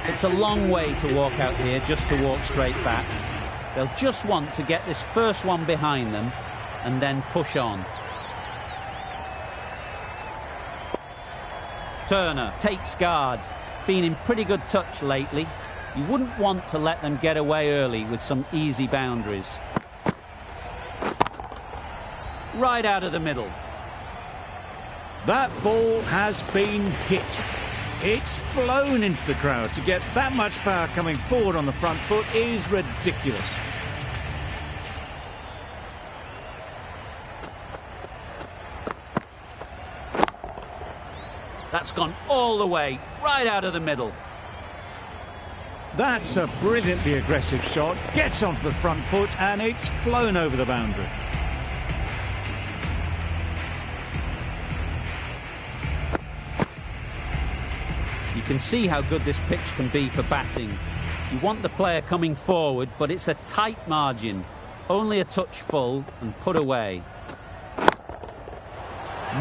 It's a long way to walk out here just to walk straight back. They'll just want to get this first one behind them and then push on. Turner takes guard. Been in pretty good touch lately. You wouldn't want to let them get away early with some easy boundaries. Right out of the middle. That ball has been hit. It's flown into the crowd. To get that much power coming forward on the front foot is ridiculous. That's gone all the way, right out of the middle. That's a brilliantly aggressive shot. Gets onto the front foot and it's flown over the boundary. You can see how good this pitch can be for batting. You want the player coming forward, but it's a tight margin. Only a touch full and put away.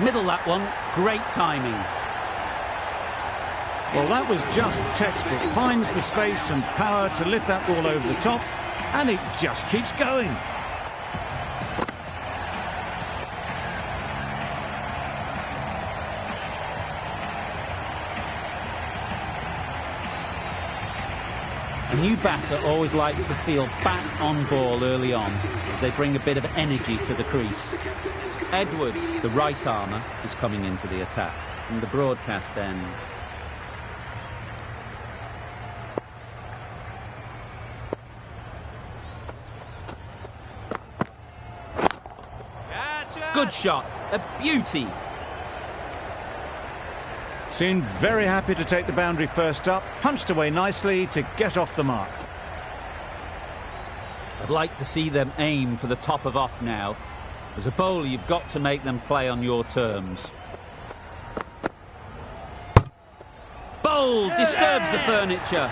Middle that one, great timing. Well, that was just textbook. Finds the space and power to lift that ball over the top, and it just keeps going. A new batter always likes to feel bat on ball early on, as they bring a bit of energy to the crease. Edwards, the right armour, is coming into the attack from the broadcast end. Good shot, a beauty. Seemed very happy to take the boundary first up, punched away nicely to get off the mark. I'd like to see them aim for the top of off now. As a bowler, you've got to make them play on your terms. Bowl disturbs the furniture.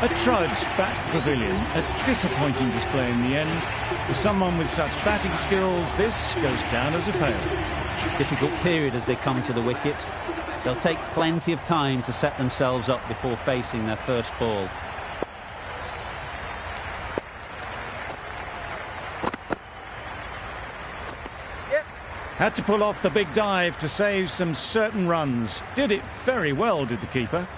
A trudge back to the pavilion. A disappointing display in the end. For someone with such batting skills, this goes down as a fail. Difficult period as they come to the wicket. They'll take plenty of time to set themselves up before facing their first ball. Had to pull off the big dive to save some certain runs. Did it very well, did the keeper.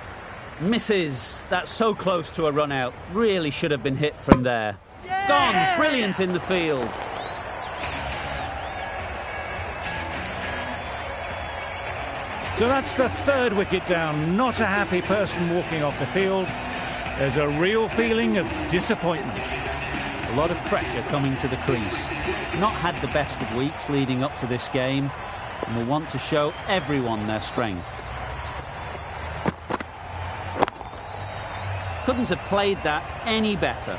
Misses. That's so close to a run out. Really should have been hit from there. Yeah! Gone. Brilliant in the field. So that's the third wicket down. Not a happy person walking off the field. There's a real feeling of disappointment. A lot of pressure coming to the crease. Not had the best of weeks leading up to this game, and will want to show everyone their strength. Couldn't have played that any better.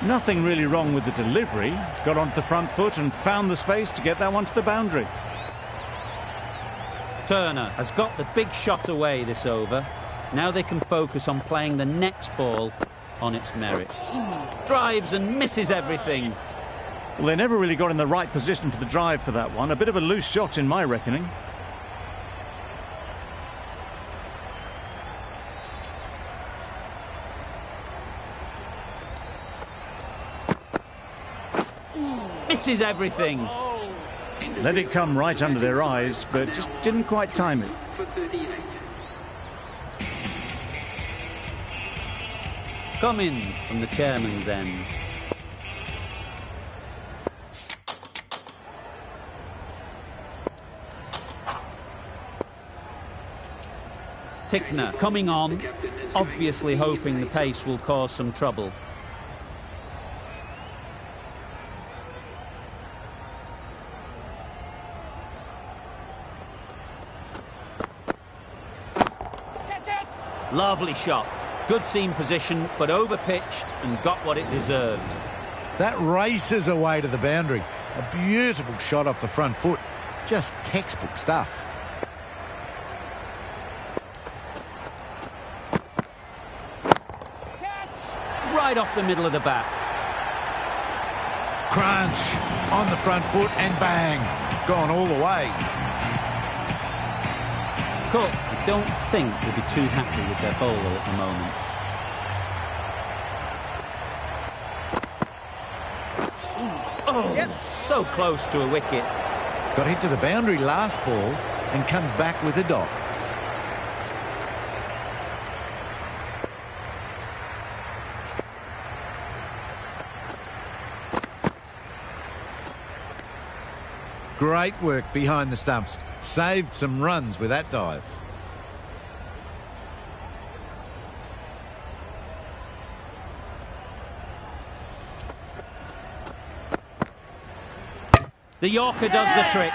Nothing really wrong with the delivery. Got onto the front foot and found the space to get that one to the boundary. Turner has got the big shot away this over. Now they can focus on playing the next ball on its merits. Drives and misses everything. Well, they never really got in the right position for the drive for that one. A bit of a loose shot in my reckoning. Misses everything. Let it come right under their eyes, but just didn't quite time it. Cummins from the chairman's end. Tickner coming on, obviously hoping the pace will cause some trouble. Lovely shot. Good seam position, but over-pitched and got what it deserved. That races away to the boundary. A beautiful shot off the front foot. Just textbook stuff. Right off the middle of the bat. Crunch. On the front foot and bang, gone all the way. Cook, I don't think will be too happy with their bowler at the moment. Oh, yep. So close to a wicket. Got hit to the boundary last ball and comes back with a dot. Great work behind the stumps. Saved some runs with that dive. The Yorker does the trick.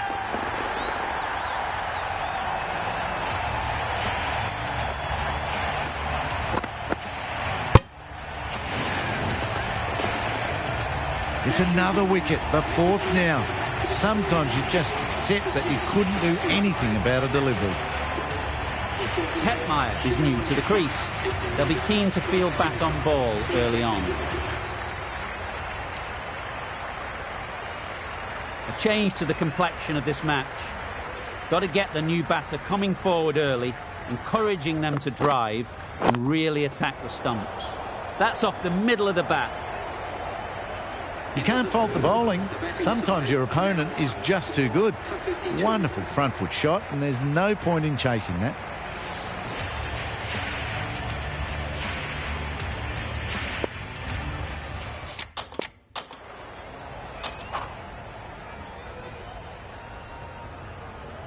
It's another wicket, the fourth now. Sometimes you just accept that you couldn't do anything about a delivery. Hetmeyer is new to the crease. They'll be keen to field bat on ball early on. A change to the complexion of this match. Got to get the new batter coming forward early, encouraging them to drive and really attack the stumps. That's off the middle of the bat. You can't fault the bowling. Sometimes your opponent is just too good. Wonderful front foot shot, and there's no point in chasing that.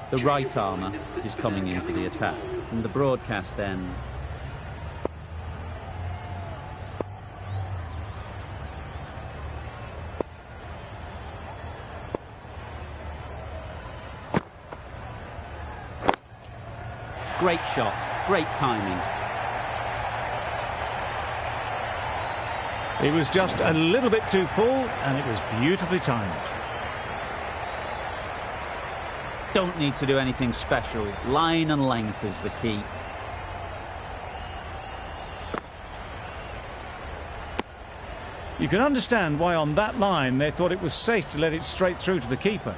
The right armour is coming into the attack from the broadcast end. Great shot, great timing. It was just a little bit too full, and it was beautifully timed. Don't need to do anything special. Line and length is the key. You can understand why on that line they thought it was safe to let it straight through to the keeper.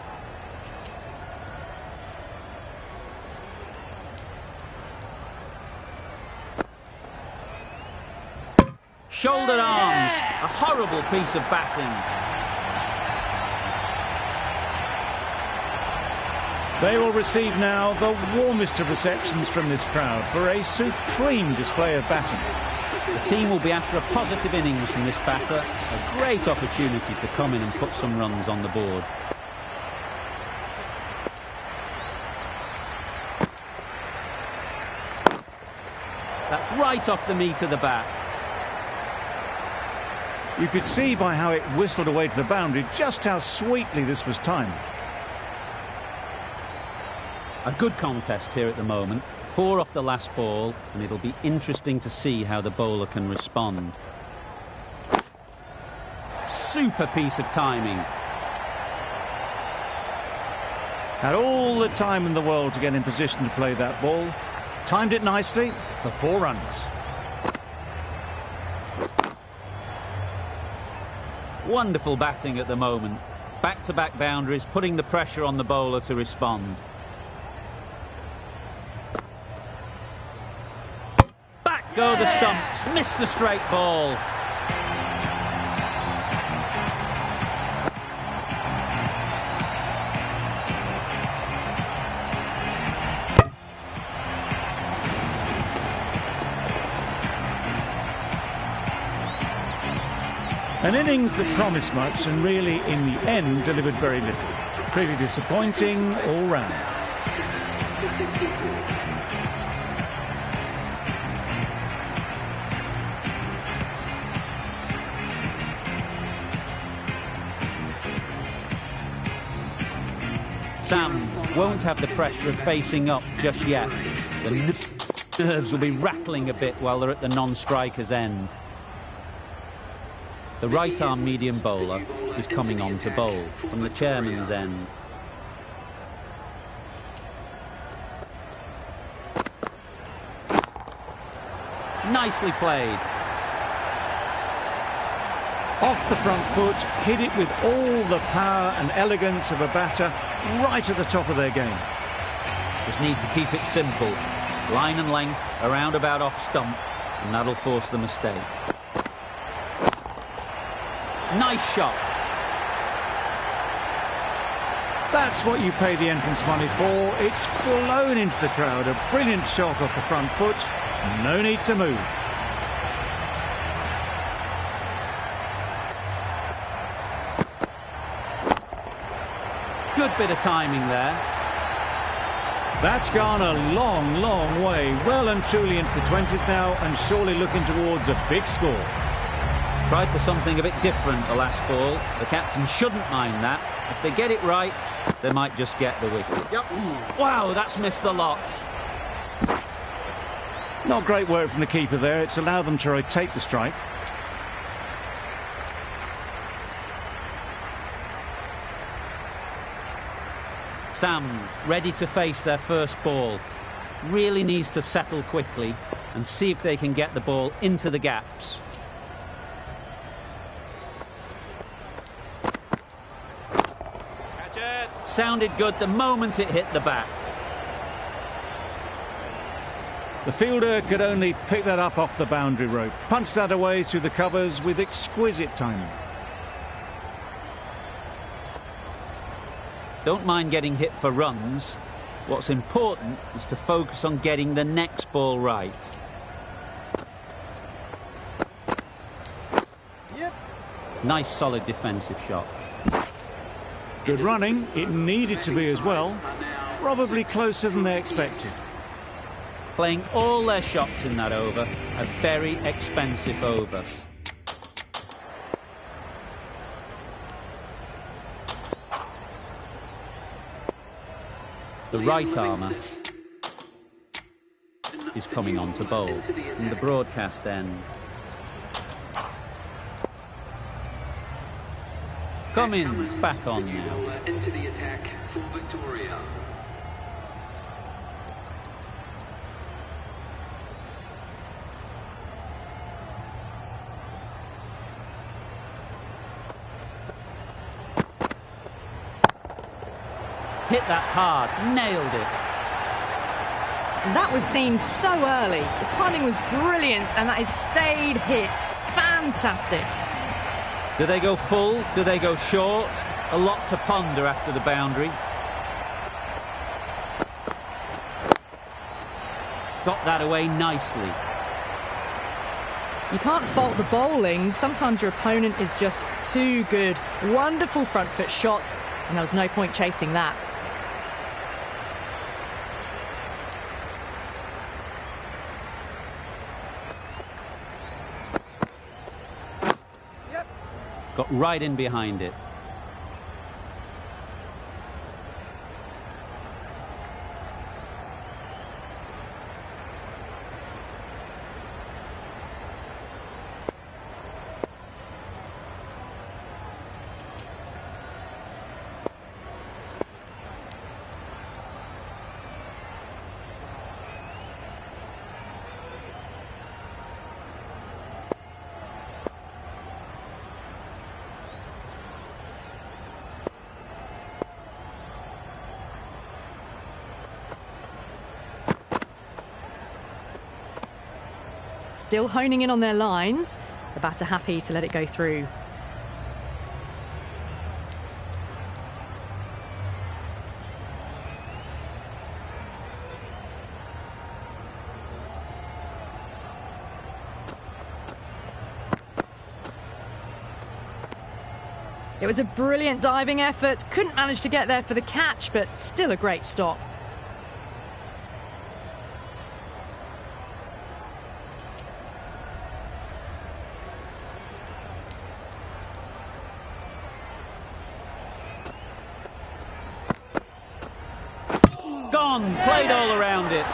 Shoulder arms, a horrible piece of batting. They will receive now the warmest of receptions from this crowd for a supreme display of batting. The team will be after a positive innings from this batter. A great opportunity to come in and put some runs on the board. That's right off the meat of the bat. You could see by how it whistled away to the boundary just how sweetly this was timed. A good contest here at the moment. 4 off the last ball, and it'll be interesting to see how the bowler can respond. Super piece of timing. Had all the time in the world to get in position to play that ball. Timed it nicely for 4 runs. Wonderful batting at the moment. Back-to-back boundaries, putting the pressure on the bowler to respond. Back go the stumps, missed the straight ball. An innings that promised much and really, in the end, delivered very little. Pretty disappointing all round. Sams won't have the pressure of facing up just yet. The nerves will be rattling a bit while they're at the non-striker's end. The right-arm medium bowler is coming on to bowl from the chairman's end. Nicely played. Off the front foot, hit it with all the power and elegance of a batter right at the top of their game. Just need to keep it simple. Line and length, around about off stump, and that'll force the mistake. Nice shot. That's what you pay the entrance money for. It's flown into the crowd. A brilliant shot off the front foot. No need to move. Good bit of timing there. That's gone a long, long way. Well and truly into the 20s now, and surely looking towards a big score. Tried for something a bit different the last ball. The captain shouldn't mind that. If they get it right, they might just get the wicket. Yep. Wow, that's missed the lot. Not great work from the keeper there. It's allowed them to rotate the strike. Sams ready to face their first ball. Really needs to settle quickly and see if they can get the ball into the gaps. Sounded good the moment it hit the bat. The fielder could only pick that up off the boundary rope. Punched that away through the covers with exquisite timing. Don't mind getting hit for runs. What's important is to focus on getting the next ball right. Yep. Nice solid defensive shot. Good running. It needed to be as well. Probably closer than they expected. Playing all their shots in that over. A very expensive over. The right armour is coming on to bowl from the broadcast end. Cummins back on now. Into the attack for Victoria. Hit that hard, nailed it. That was seen so early. The timing was brilliant, and that is stayed hit. Fantastic. Do they go full? Do they go short? A lot to ponder after the boundary. Got that away nicely. You can't fault the bowling. Sometimes your opponent is just too good. Wonderful front foot shot, and there was no point chasing that. Got right in behind it. Still honing in on their lines. The batter happy to let it go through. It was a brilliant diving effort. Couldn't manage to get there for the catch, but still a great stop. Gone, played all around it.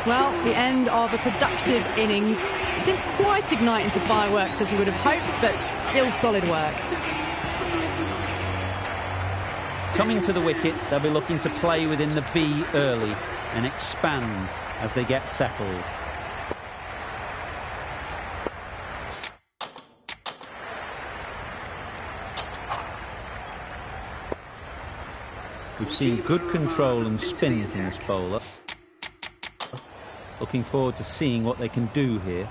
Well, the end of a productive innings. It didn't quite ignite into fireworks as we would have hoped, but still solid work. Coming to the wicket, they'll be looking to play within the V early and expand as they get settled. We've seen good control and spin from this bowler. Looking forward to seeing what they can do here.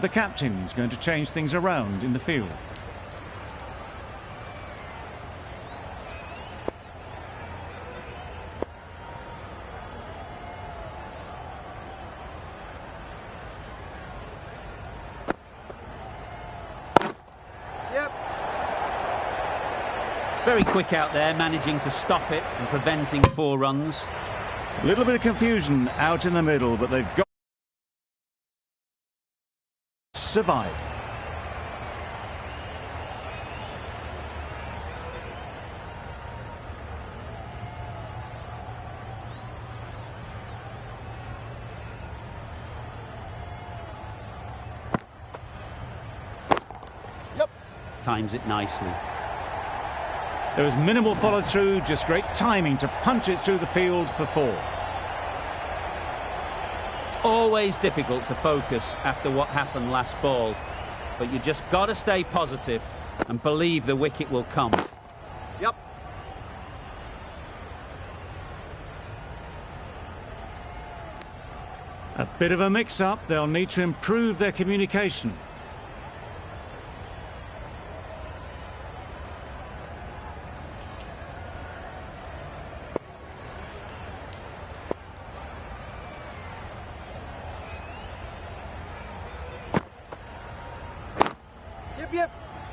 The captain's going to change things around in the field. Very quick out there, managing to stop it and preventing 4 runs. A little bit of confusion out in the middle, but they've got to survive. Times it nicely. There was minimal follow-through, just great timing to punch it through the field for 4. Always difficult to focus after what happened last ball, but you just got to stay positive and believe the wicket will come. Yep. A bit of a mix-up, they'll need to improve their communication.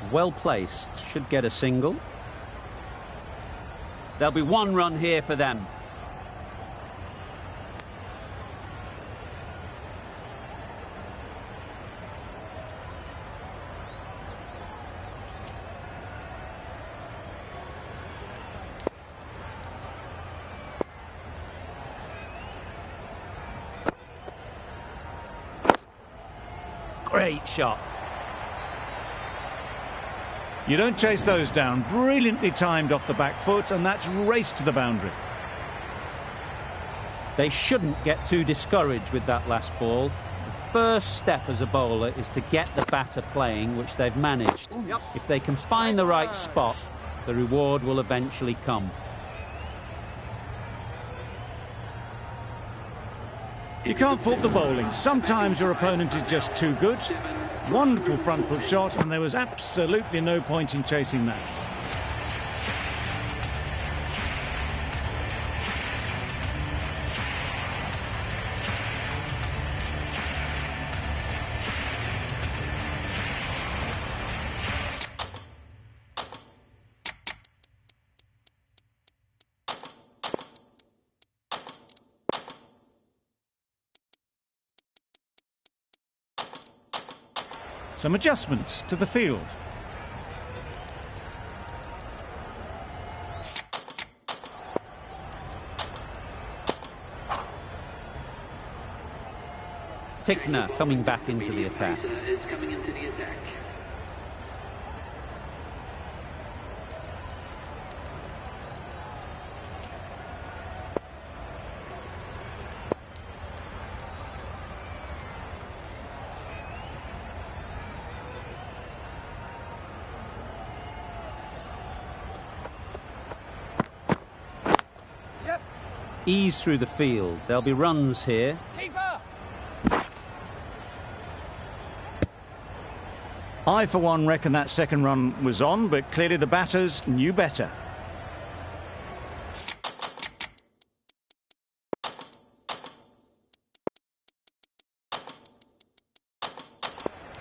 Well placed, should get a single. There'll be 1 run here for them. Great shot. You don't chase those down. Brilliantly timed off the back foot, and that's raced to the boundary. They shouldn't get too discouraged with that last ball. The first step as a bowler is to get the batter playing, which they've managed. If they can find the right spot, the reward will eventually come. You can't fault the bowling. Sometimes your opponent is just too good. Wonderful front foot shot, and there was absolutely no point in chasing that. Some adjustments to the field. Tickner coming back into the attack. Is coming into the attack. ease through the field. There'll be runs here. I, for one, reckon that second run was on, but clearly the batters knew better.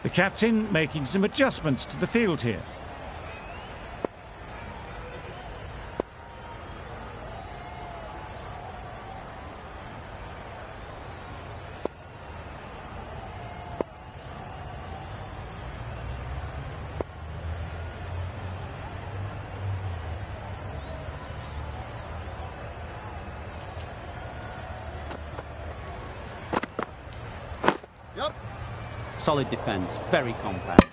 The captain making some adjustments to the field here. Solid defence, very compact.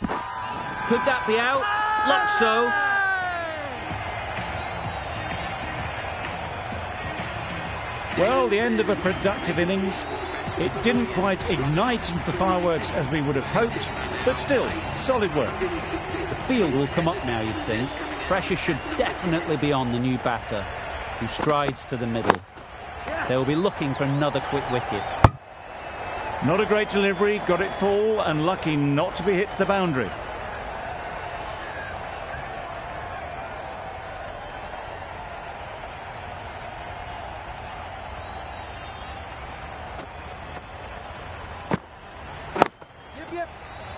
Could that be out? Looks so. Well, the end of a productive innings. It didn't quite ignite into the fireworks as we would have hoped, but still, solid work. The field will come up now, you'd think. Pressure should definitely be on the new batter, who strides to the middle. They will be looking for another quick wicket. Not a great delivery, got it full and lucky not to be hit to the boundary.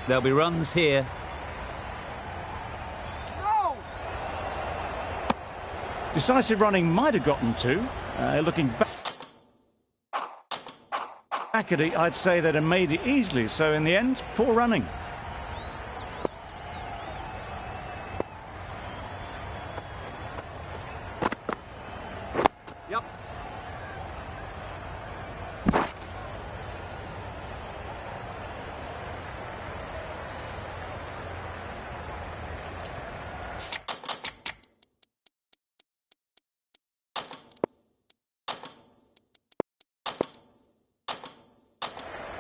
There'll be runs here. No! Decisive running might have gotten two. Looking back at it, I'd say they'd have made it easily. So in the end, poor running. Yep.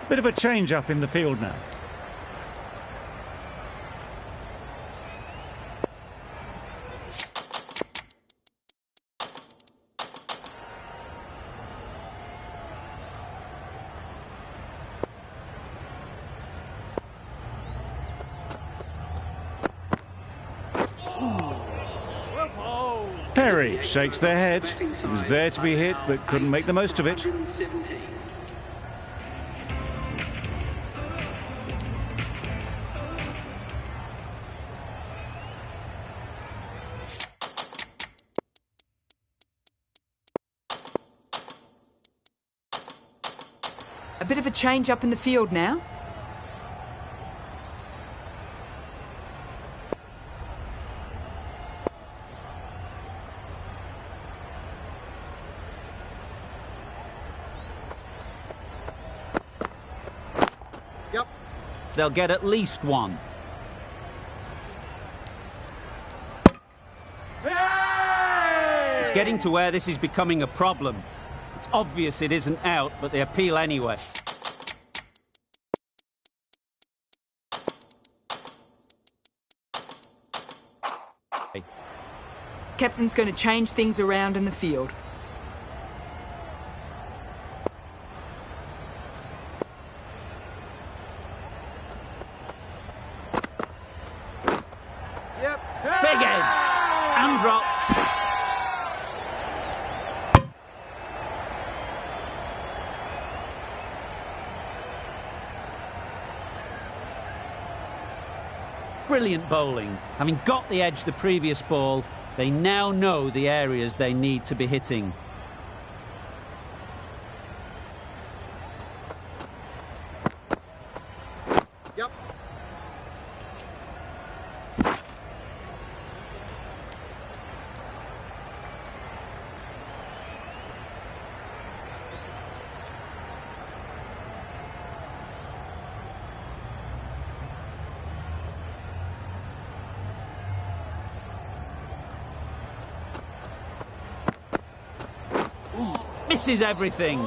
Bit of a change up in the field now. Perry shakes their head. He was there to be hit, but couldn't make the most of it. A bit of a change up in the field now. Yep. They'll get at least one. It's getting to where this is becoming a problem. It's obvious it isn't out, but they appeal anyway. Captain's going to change things around in the field. Yep. Big edge! And dropped. Brilliant bowling. Having got the edge the previous ball, they now know the areas they need to be hitting. Yep. Misses everything.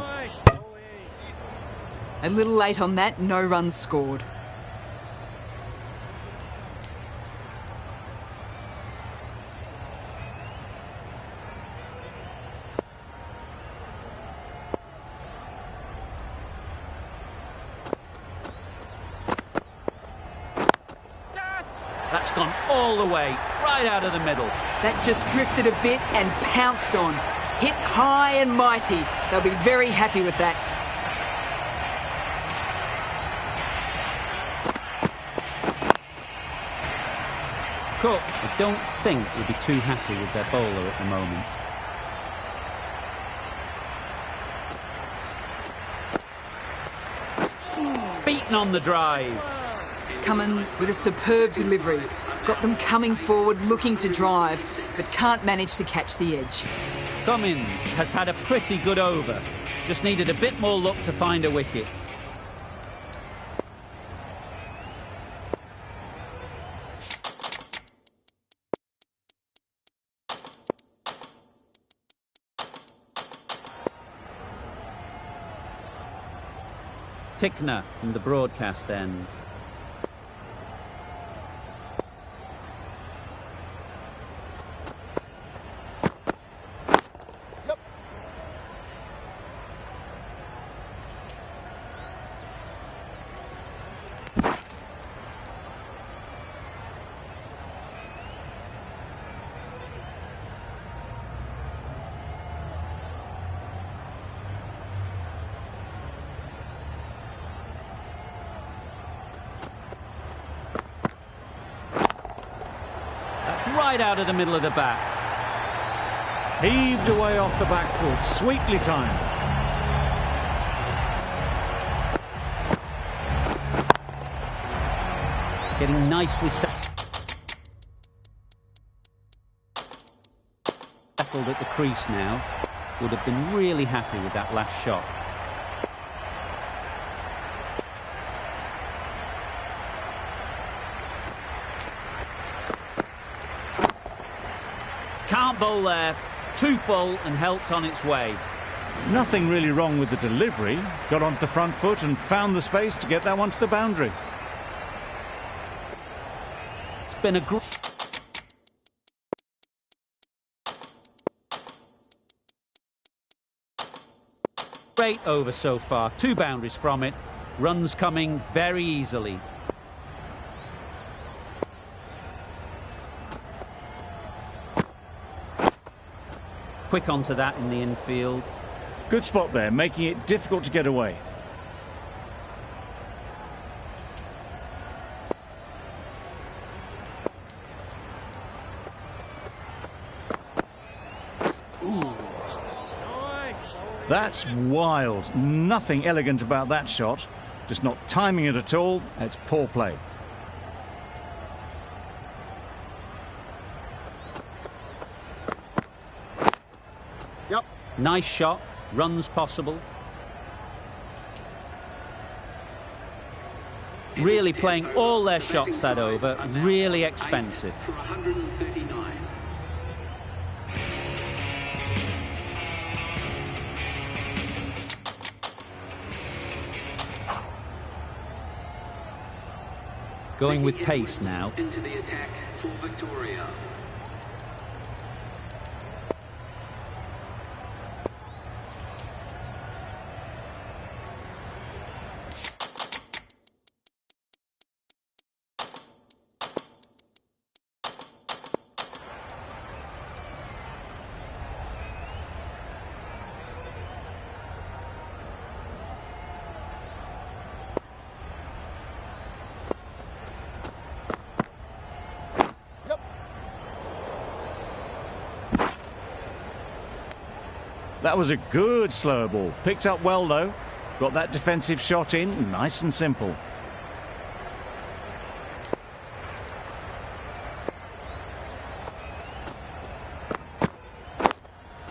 A little late on that, no runs scored. That's gone all the way, right out of the middle. That just drifted a bit and pounced on. Hit high and mighty. They'll be very happy with that. Cook, I don't think will be too happy with their bowler at the moment. Beaten on the drive. Cummins with a superb delivery. Got them coming forward looking to drive, but can't manage to catch the edge. Cummins has had a pretty good over. Just needed a bit more luck to find a wicket. Tickner from the broadcast end. Right out of the middle of the bat. Heaved away off the back foot, sweetly timed. Getting nicely settled at the crease now. Would have been really happy with that last shot. Can't bowl there. Too full and helped on its way. Nothing really wrong with the delivery. Got onto the front foot and found the space to get that one to the boundary. It's been a great over so far. 2 boundaries from it. Runs coming very easily. Quick onto that in the infield. Good spot there, making it difficult to get away. That's wild. Nothing elegant about that shot. Just not timing it at all. It's poor play. Yep. Nice shot. Runs possible. Really playing all their shots that over. Really expensive. For 139. Going with pace now. Into the attack for Victoria. That was a good slower ball. Picked up well, though. Got that defensive shot in, nice and simple.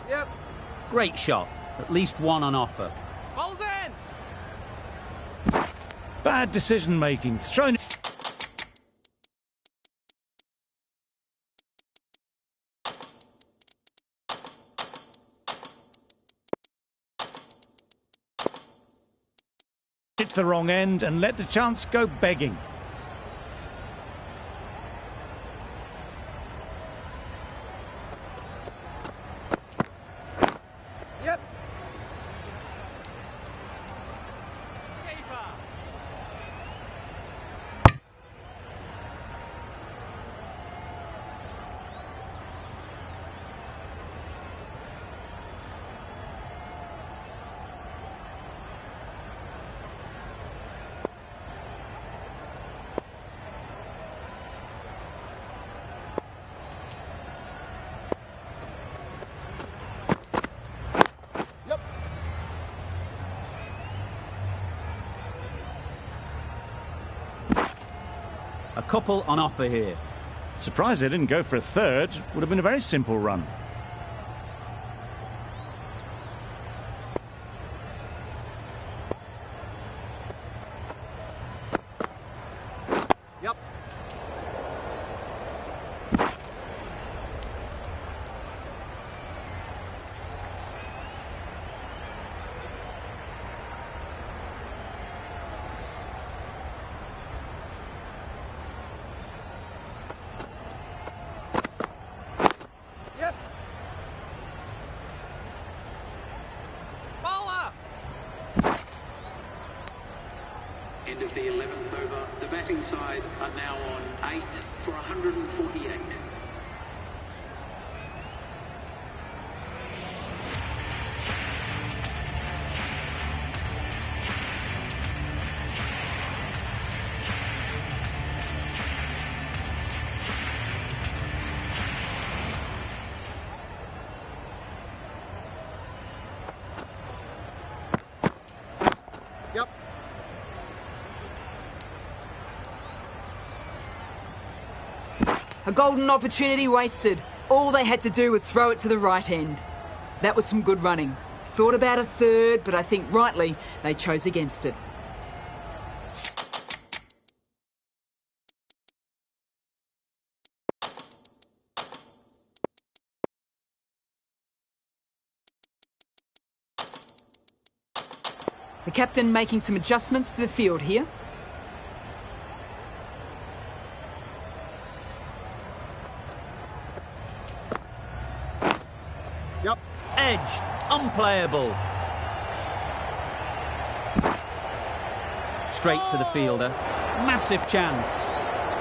Yep. Great shot. At least one on offer. Ball's in! Bad decision-making. Thrown it. Hit the wrong end and let the chance go begging. Yep. couple on offer here. Surprised they didn't go for a third. Would have been a very simple run. Yep. Yep. Bowler. End of the 11th over. The batting side are now on 8 for 148. Yep. A golden opportunity wasted. All they had to do was throw it to the right end. That was some good running. Thought about a third, but I think rightly they chose against it. The captain making some adjustments to the field here. Yep. Edged. Unplayable. Straight to the fielder. Massive chance.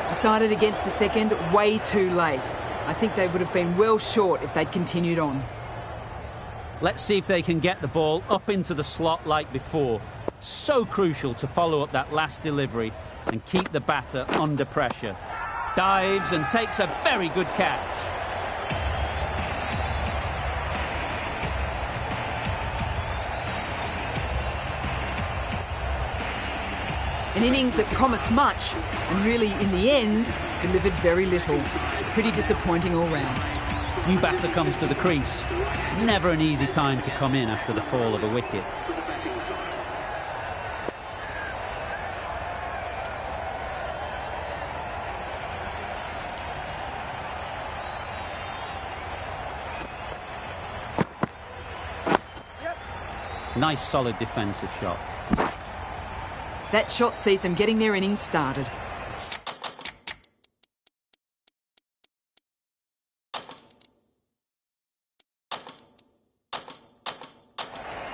Decided against the second way too late. I think they would have been well short if they'd continued on. Let's see if they can get the ball up into the slot like before. So crucial to follow up that last delivery and keep the batter under pressure. Dives and takes a very good catch. An innings that promised much and really, in the end, delivered very little. Pretty disappointing all round. New batter comes to the crease. Never an easy time to come in after the fall of a wicket. Nice solid defensive shot. That shot sees them getting their innings started.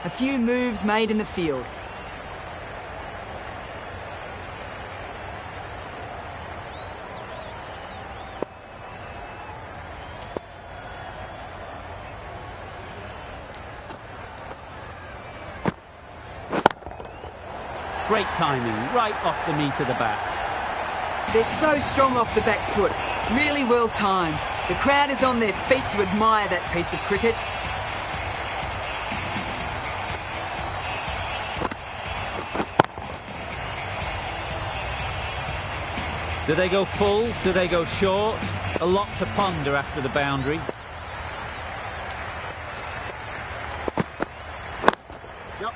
A few moves made in the field. Great timing, right off the meat of the bat. They're so strong off the back foot. Really well timed. The crowd is on their feet to admire that piece of cricket. Do they go full? Do they go short? A lot to ponder after the boundary. Yep.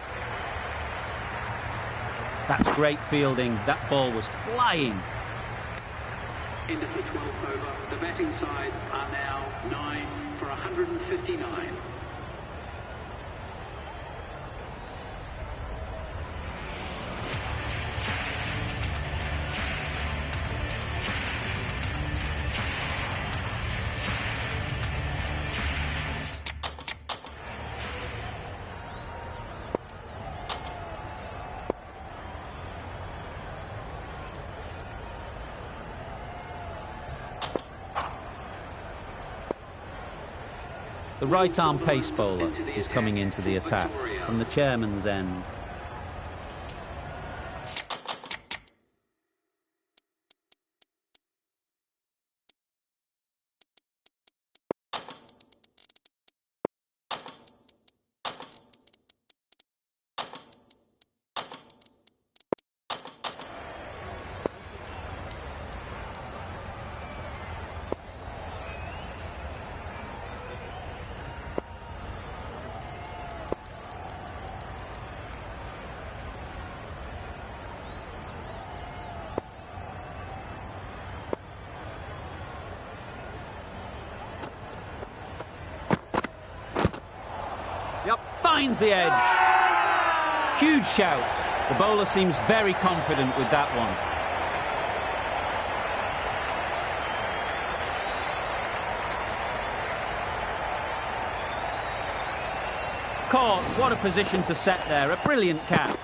That's great fielding. That ball was flying. End of the 12th over. The batting side are now 9 for 159. The right-arm pace bowler is coming into the attack from the chairman's end. finds the edge. Huge shout. The bowler seems very confident with that one. Caught. What a position to set there. A brilliant catch.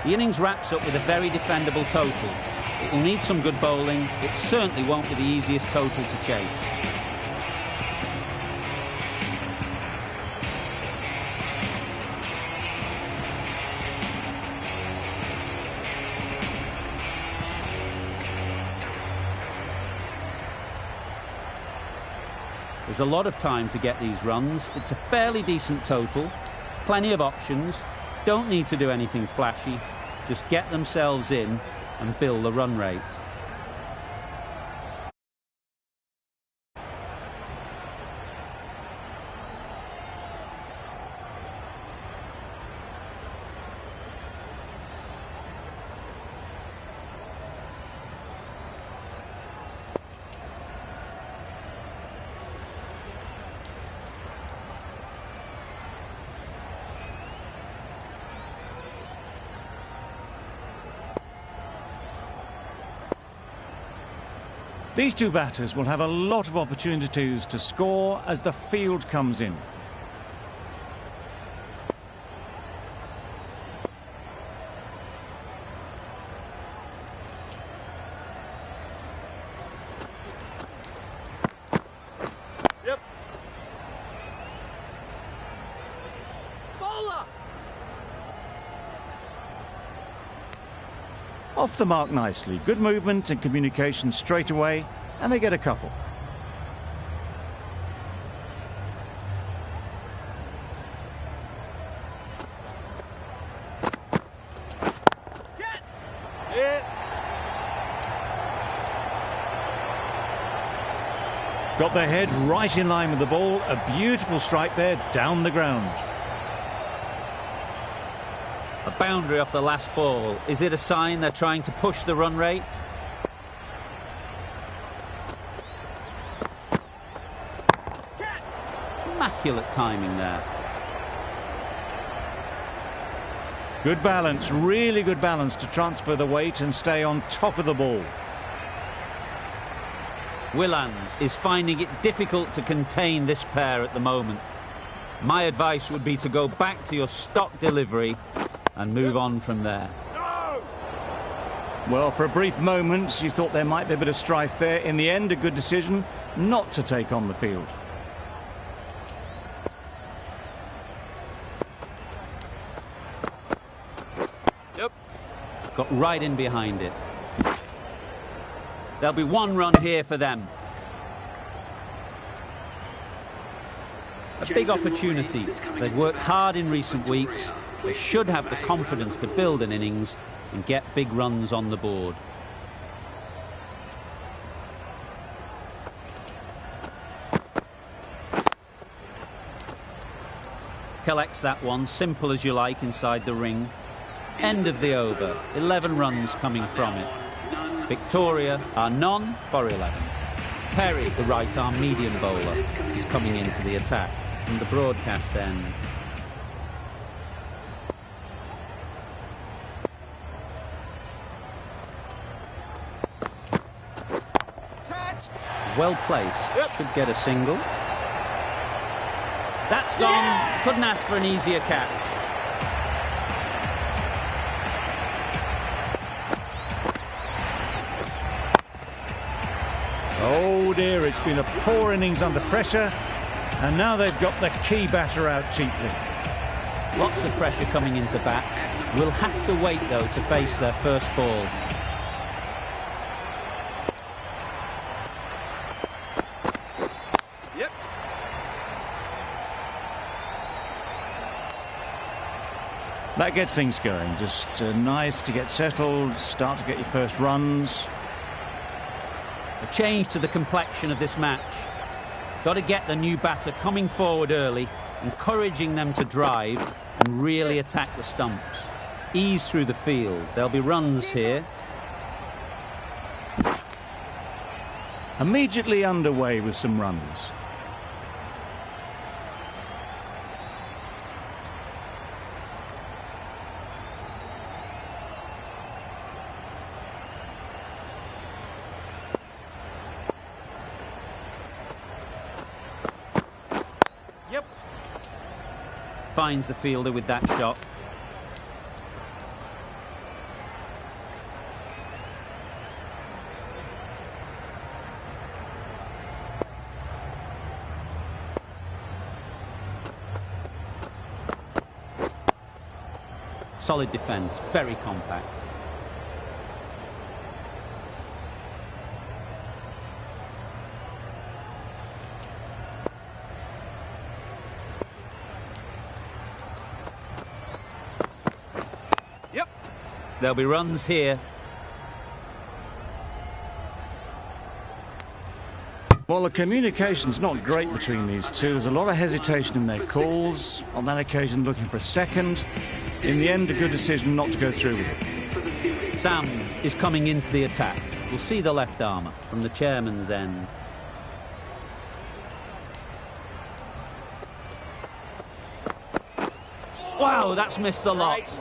The innings wraps up with a very defendable total. It will need some good bowling. It certainly won't be the easiest total to chase. There's a lot of time to get these runs. It's a fairly decent total. Plenty of options. Don't need to do anything flashy. Just get themselves in and build the run rate. These two batters will have a lot of opportunities to score as the field comes in. Yep. Bowler! Off the mark nicely. Good movement and communication straight away, and they get a couple. Got their head right in line with the ball. A beautiful strike there, down the ground. A boundary off the last ball. Is it a sign they're trying to push the run rate? Immaculate timing there. Good balance, really good balance to transfer the weight and stay on top of the ball. Willands is finding it difficult to contain this pair at the moment. My advice would be to go back to your stock delivery and move on from there. Well, for a brief moment, you thought there might be a bit of strife there. In the end, a good decision not to take on the field. Yep. Got right in behind it. There'll be one run here for them. A big opportunity. They've worked hard in recent weeks. They should have the confidence to build an innings and get big runs on the board. Collects that one, simple as you like, inside the ring. End of the over, 11 runs coming from it. Victoria are none for 11. Perry, the right-arm medium bowler, is coming into the attack from the broadcast end. Well placed, should get a single. That's gone, couldn't ask for an easier catch. Oh dear, it's been a poor innings under pressure, and now they've got the key batter out cheaply. Lots of pressure coming into bat. Will have to wait though to face their first ball. That gets things going. Just nice to get settled, start to get your first runs. A change to the complexion of this match. Got to get the new batter coming forward early, encouraging them to drive and really attack the stumps. Ease through the field. There'll be runs here. Immediately underway with some runs. Yep. Finds the fielder with that shot. Solid defence, very compact. Yep. There'll be runs here. Well, the communication's not great between these two. There's a lot of hesitation in their calls. On that occasion, looking for a second. In the end, a good decision not to go through with it. Sams is coming into the attack. We'll see the left armour from the chairman's end. Wow, that's missed the lot.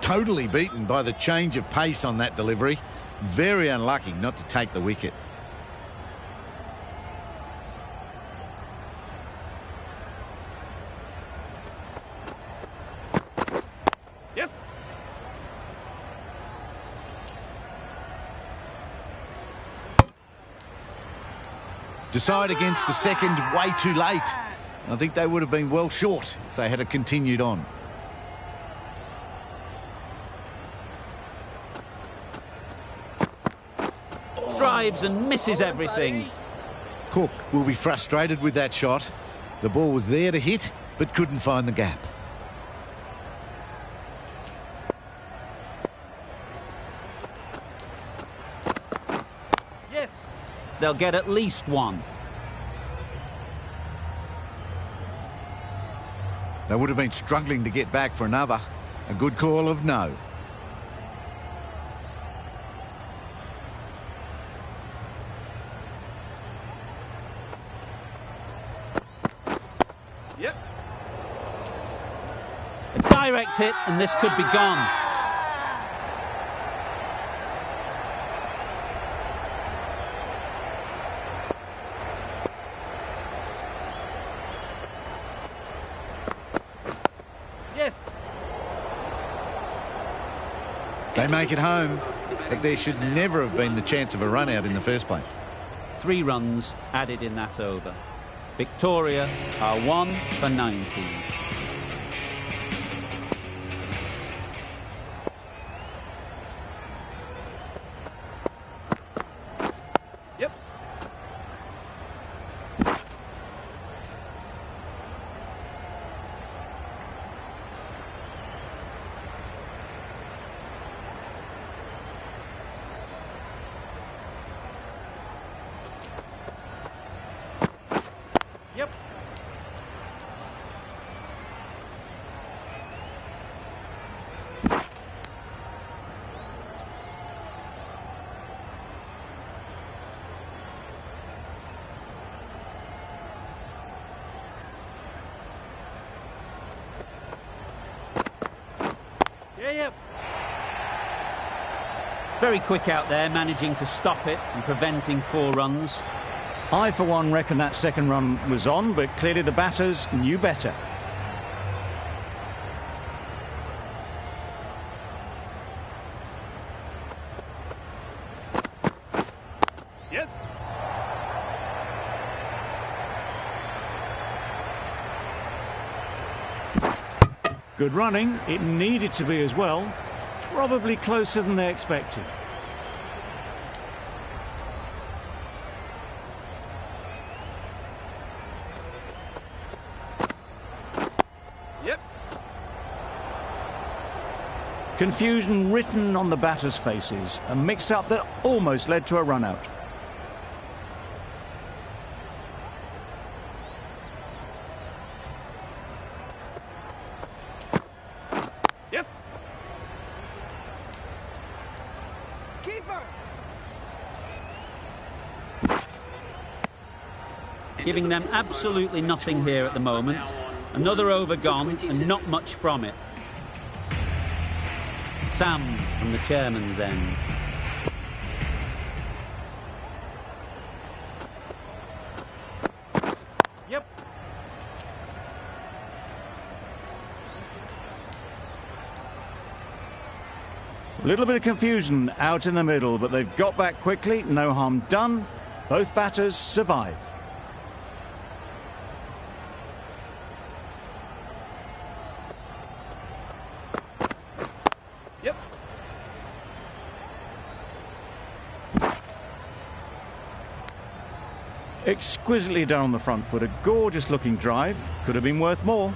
Totally beaten by the change of pace on that delivery. Very unlucky not to take the wicket. Yes. Decide against the second way too late. I think they would have been well short if they had continued on. Drives and misses everything. Cook will be frustrated with that shot. The ball was there to hit, but couldn't find the gap. Yes. They'll get at least one. They would have been struggling to get back for another. A good call of no. Yep. A direct hit and this could be gone. Yes. They make it home, but there should never have been the chance of a run out in the first place. 3 runs added in that over. Victoria are 1 for 19. Yep. Yep. Yep. Very quick out there, managing to stop it and preventing 4 runs. I, for one, reckon that second run was on, but clearly the batters knew better. Yes. Good running. It needed to be as well. Probably closer than they expected. Yep. Confusion written on the batters' faces. A mix-up that almost led to a run-out. giving them absolutely nothing here at the moment. Another over gone and not much from it. Sam's from the chairman's end. Yep. A little bit of confusion out in the middle, but they've got back quickly. No harm done. Both batters survive. Yep. Exquisitely done on the front foot. A gorgeous looking drive. Could have been worth more.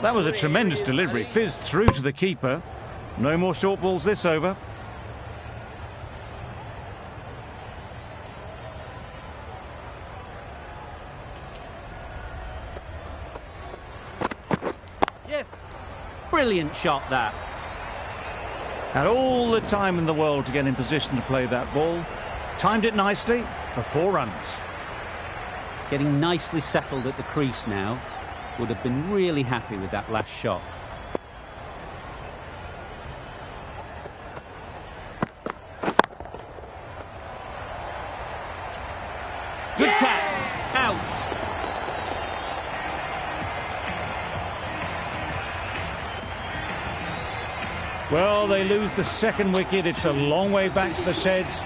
That was a tremendous delivery. Fizzed through to the keeper. No more short balls this over. Yes. Brilliant shot, that. Had all the time in the world to get in position to play that ball. Timed it nicely for 4 runs. Getting nicely settled at the crease now. Would have been really happy with that last shot. Good catch. Out. Well, they lose the second wicket. It's a long way back to the sheds.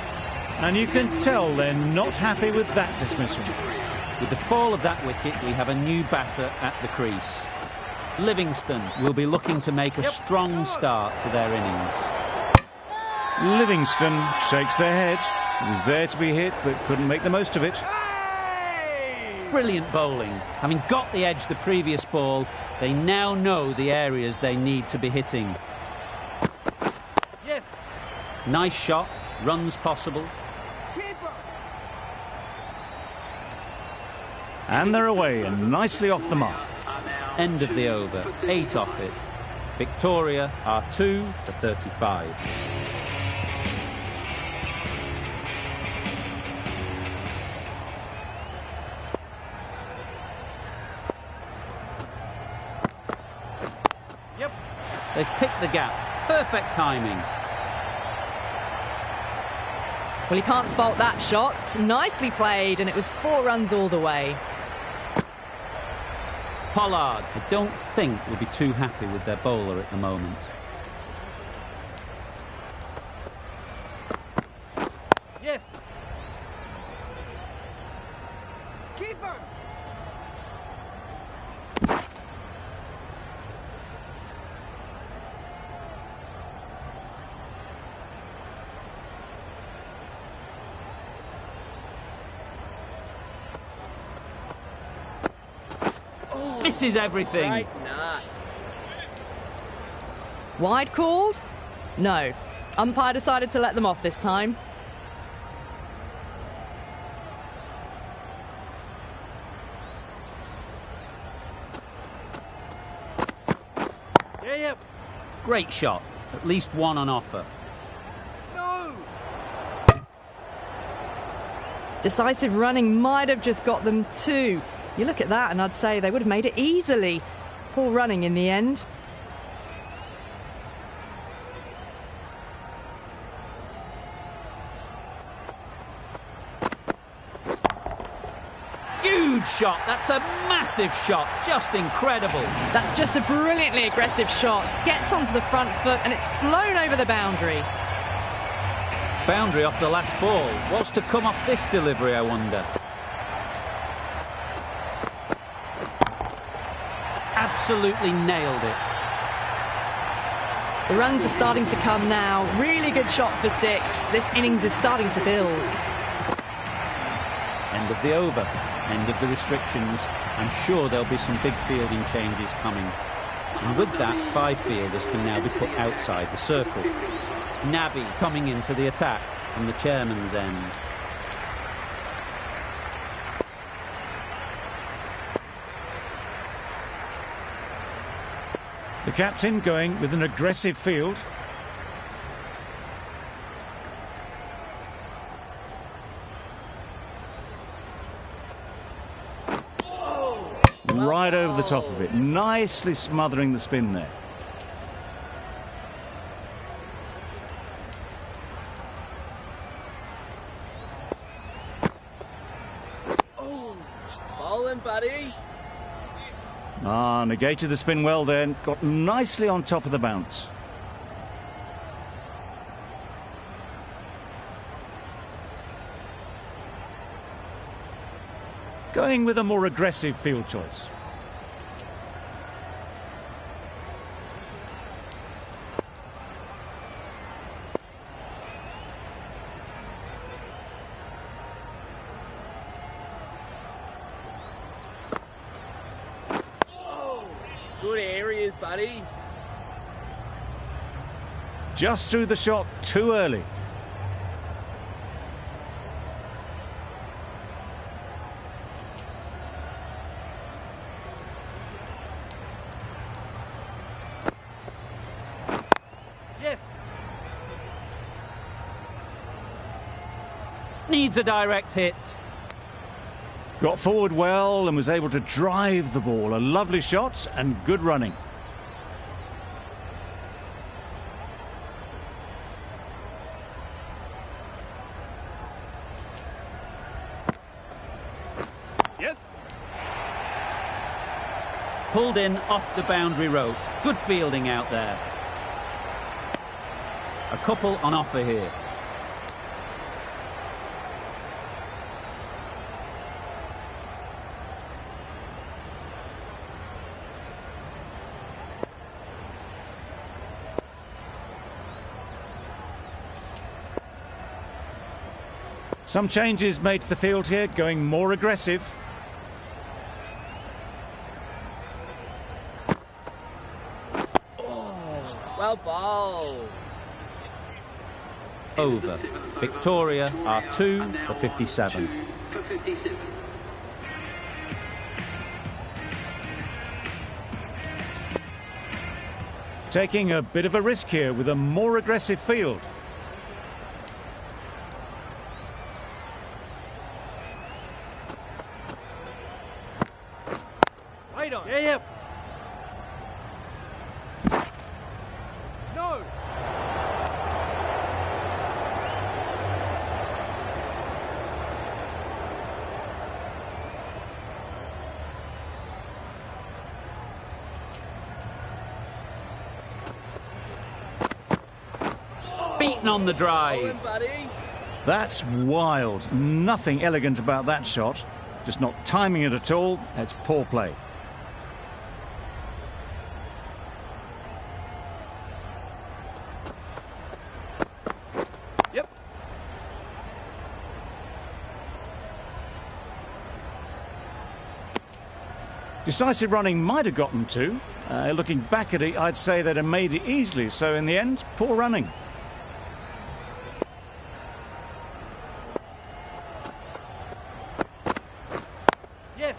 And you can tell they're not happy with that dismissal. With the fall of that wicket, we have a new batter at the crease. Livingston will be looking to make a strong start to their innings. Livingston shakes their head. It was there to be hit, but couldn't make the most of it. Brilliant bowling. Having got the edge the previous ball, they now know the areas they need to be hitting. Yes. Nice shot, runs possible. And they're away and nicely off the mark. End of the over, 8 off it. Victoria are 2 for 35. Yep. They've picked the gap. Perfect timing. Well, you can't fault that shot. Nicely played, and it was 4 runs all the way. Pollard, I don't think, will be too happy with their bowler at the moment. Yes. Keeper. Misses everything. Right, nah. Wide called? No. Umpire decided to let them off this time. Yeah. Great shot. At least 1 on offer. No. Decisive running might have just got them 2. You look at that and I'd say they would have made it easily. Poor running in the end. Huge shot. That's a massive shot. Just incredible. That's just a brilliantly aggressive shot. Gets onto the front foot and it's flown over the boundary. Boundary off the last ball. What's to come off this delivery, I wonder? Absolutely nailed it. The runs are starting to come now. Really good shot for 6. This innings is starting to build. End of the over. End of the restrictions. I'm sure there'll be some big fielding changes coming. And with that, 5 fielders can now be put outside the circle. Nabi coming into the attack from the chairman's end. The captain going with an aggressive field. Right over the top of it, nicely smothering the spin there. Bowling, buddy. Negated the spin well then, got nicely on top of the bounce. Going with a more aggressive field choice. Good areas, buddy. Just threw the shot too early. Yes. Needs a direct hit. Got forward well and was able to drive the ball. A lovely shot and good running. Yes. Pulled in off the boundary rope. Good fielding out there. A couple on offer here. Some changes made to the field here, going more aggressive. Well bowled. Over. Victoria are 2 for 57. For 57. Taking a bit of a risk here with a more aggressive field. Wait on. Yeah. No! Beaten on the drive. Buddy. That's wild. Nothing elegant about that shot. Just not timing it at all. That's poor play. Yep. Decisive running might have gotten to. Looking back at it, I'd say they'd have made it easily. So in the end, poor running. Yes.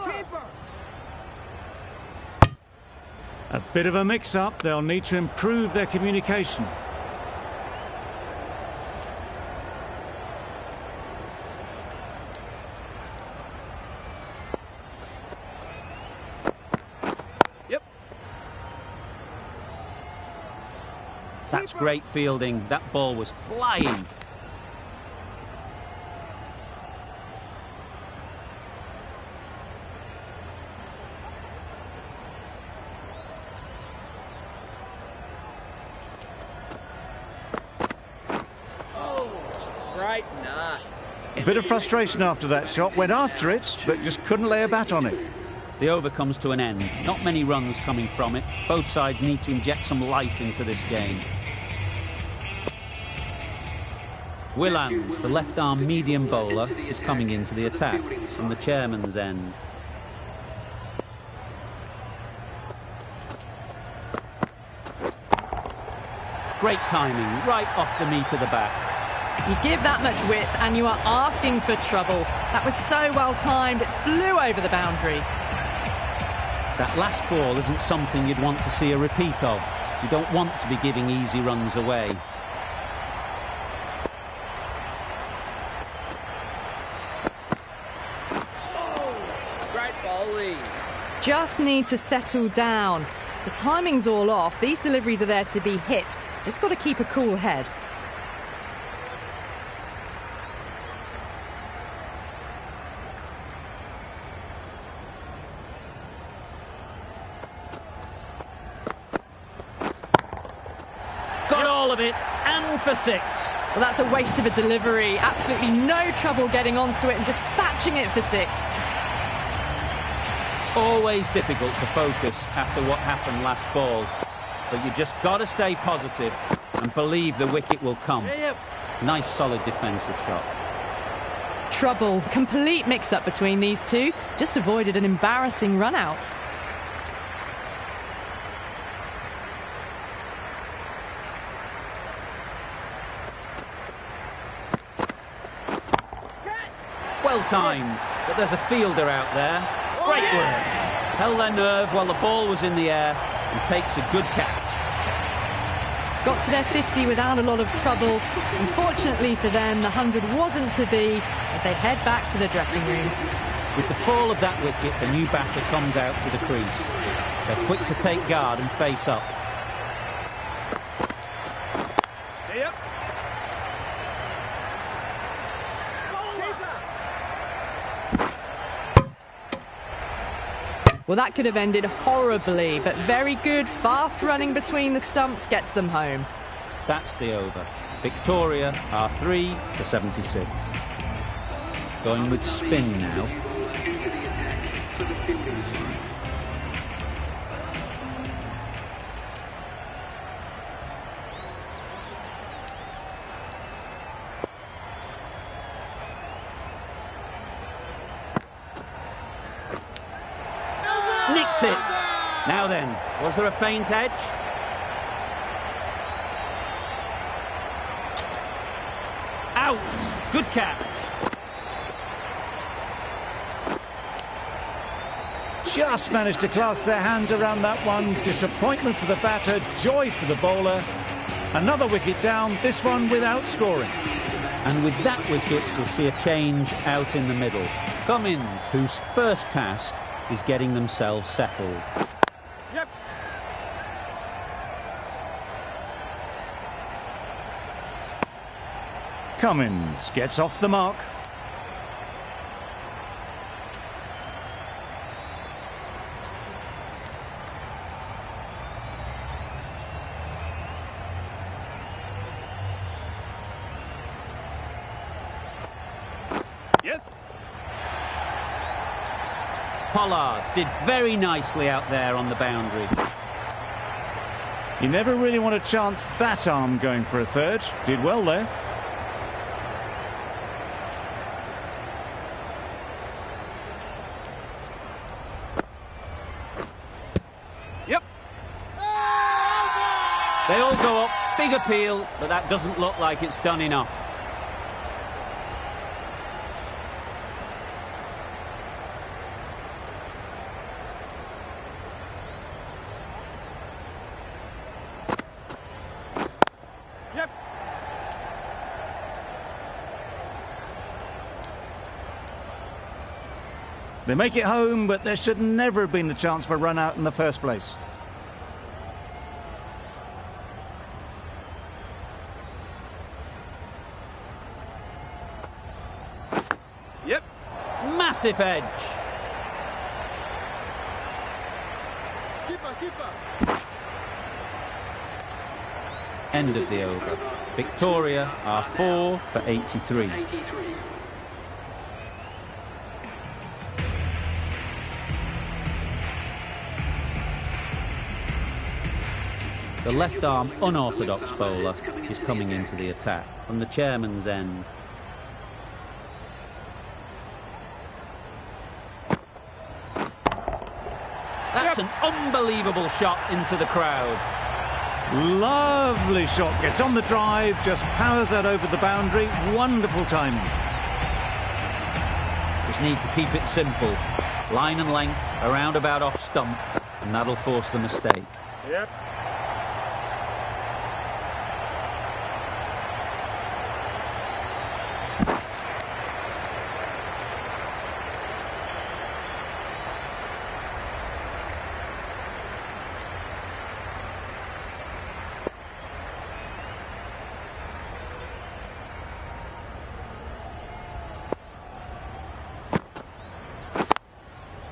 Keeper! A bit of a mix-up. They'll need to improve their communication. Yep. That's great fielding. That ball was flying. Right, nah. A bit of frustration after that shot. Went after it, but just couldn't lay a bat on it. The over comes to an end. Not many runs coming from it. Both sides need to inject some life into this game. Willans, the left-arm medium bowler, is coming into the attack from the chairman's end. Great timing, right off the meat of the bat. You give that much width and you are asking for trouble. That was so well timed, it flew over the boundary. That last ball isn't something you'd want to see a repeat of. You don't want to be giving easy runs away. Great bowling. Just need to settle down. The timing's all off. These deliveries are there to be hit. Just got to keep a cool head. Got all of it, and for 6. Well, that's a waste of a delivery. Absolutely no trouble getting onto it and dispatching it for 6. Always difficult to focus after what happened last ball. But you just got to stay positive and believe the wicket will come. Nice solid defensive shot. Trouble. Complete mix-up between these two. Just avoided an embarrassing run-out. Well timed, but there's a fielder out there. Great work. Held their nerve while the ball was in the air and takes a good catch. Got to their 50 without a lot of trouble. Unfortunately for them, the 100 wasn't to be as they head back to the dressing room. With the fall of that wicket, the new batter comes out to the crease. They're quick to take guard and face up. Well, that could have ended horribly, but very good, fast running between the stumps gets them home. That's the over. Victoria are 3 for 76. Going with spin now. Into the attack for the fielding side. Nicked it. Now then, was there a faint edge? Out. Good catch. Just managed to clasp their hands around that one. Disappointment for the batter, joy for the bowler. Another wicket down, this one without scoring. And with that wicket, we'll see a change out in the middle. Cummins, whose first task is getting themselves settled. Cummins gets off the mark. Pollard did very nicely out there on the boundary. You never really want to chance that arm going for a third. Did well there. They all go up, big appeal, but that doesn't look like it's done enough. They make it home, but there should never have been the chance for a run out in the first place. Massive edge. Keeper. End of the over. Victoria are 4 for 83. The left-arm unorthodox bowler is coming into the attack from the chairman's end. That's an unbelievable shot into the crowd. Lovely shot, gets on the drive, just powers that over the boundary. Wonderful timing. Just need to keep it simple. Line and length, around about off stump, and that'll force the mistake. Yep.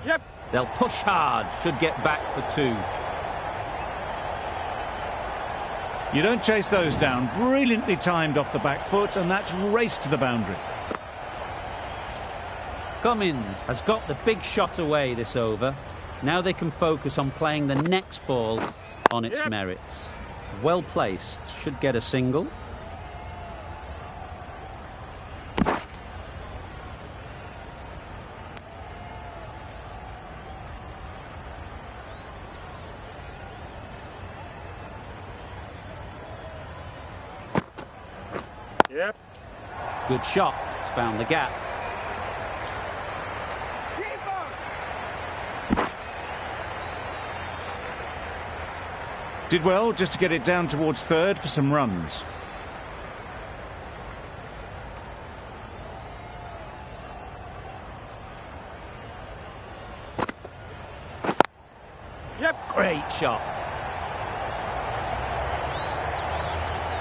Yep. They'll push hard, should get back for 2. You don't chase those down. Brilliantly timed off the back foot, and that's raced to the boundary. Cummins has got the big shot away this over. Now they can focus on playing the next ball on its merits. Well placed, should get a single. Yep. Good shot, it's found the gap. Did well just to get it down towards third for some runs. Yep, great shot.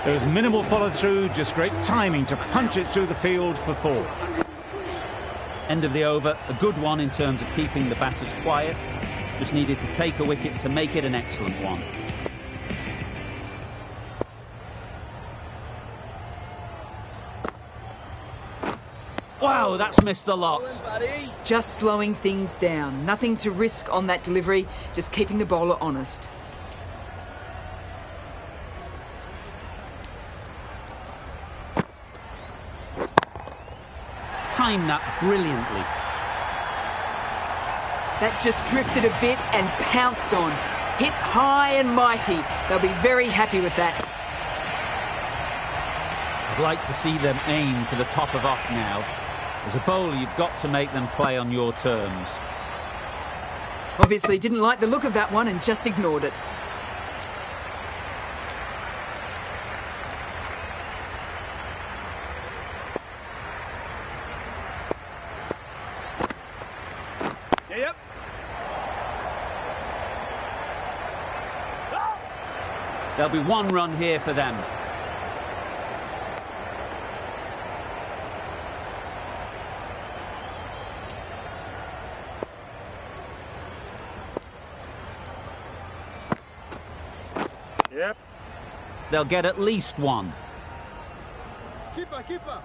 There was minimal follow-through, just great timing to punch it through the field for 4. End of the over, a good one in terms of keeping the batters quiet. Just needed to take a wicket to make it an excellent one. Wow, that's missed the lot. Just slowing things down. Nothing to risk on that delivery, just keeping the bowler honest. Timed that brilliantly. That just drifted a bit and pounced on. Hit high and mighty. They'll be very happy with that. I'd like to see them aim for the top of off now. As a bowler, you've got to make them play on your terms. Obviously didn't like the look of that one and just ignored it. Yep. There'll be 1 run here for them. Yep. They'll get at least 1. Keeper, keeper.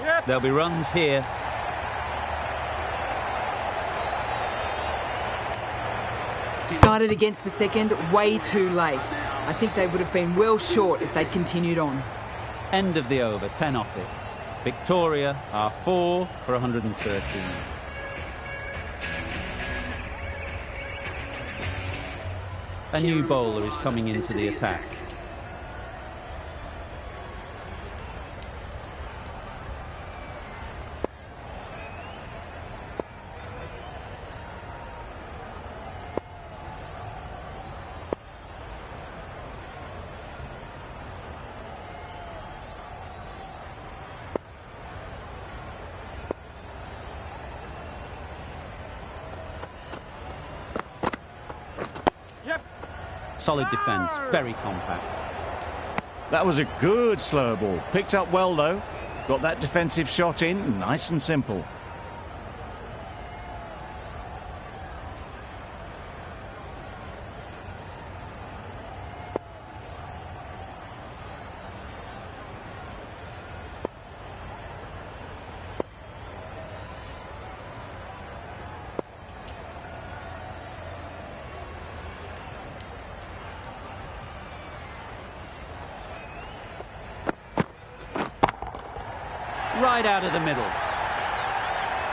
Yep. There'll be runs here. Decided against the second way too late. I think they would have been well short if they'd continued on. End of the over, 10 off it. Victoria are 4 for 113. A new bowler is coming into the attack. Solid defence, very compact. That was a good slow ball. Picked up well, though. Got that defensive shot in, nice and simple. Right out of the middle.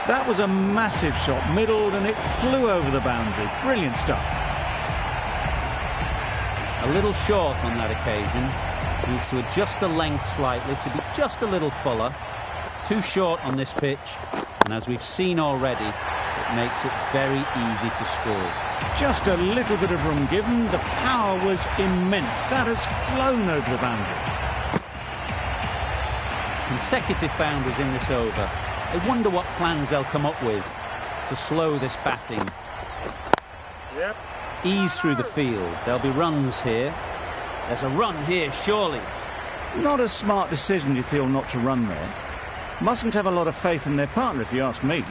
That was a massive shot, middled, and it flew over the boundary. Brilliant stuff. A little short on that occasion. Needs to adjust the length slightly to be just a little fuller. Too short on this pitch, and as we've seen already, it makes it very easy to score. Just a little bit of room given. The power was immense. That has flown over the boundary. Consecutive boundaries in this over. I wonder what plans they'll come up with to slow this batting. Yep. Ease through the field. There'll be runs here. There's a run here, surely. Not a smart decision, you feel, not to run there. Mustn't have a lot of faith in their partner, if you ask me.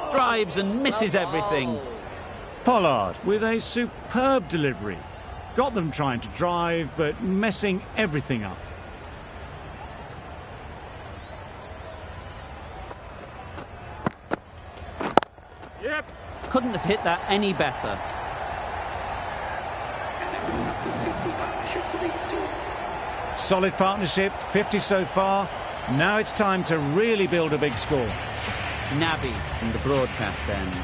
Drives and misses everything. Pollard with a superb delivery. Got them trying to drive, but messing everything up. Yep. Couldn't have hit that any better. Solid partnership, 50 so far. Now it's time to really build a big score. Nabby from the broadcast end.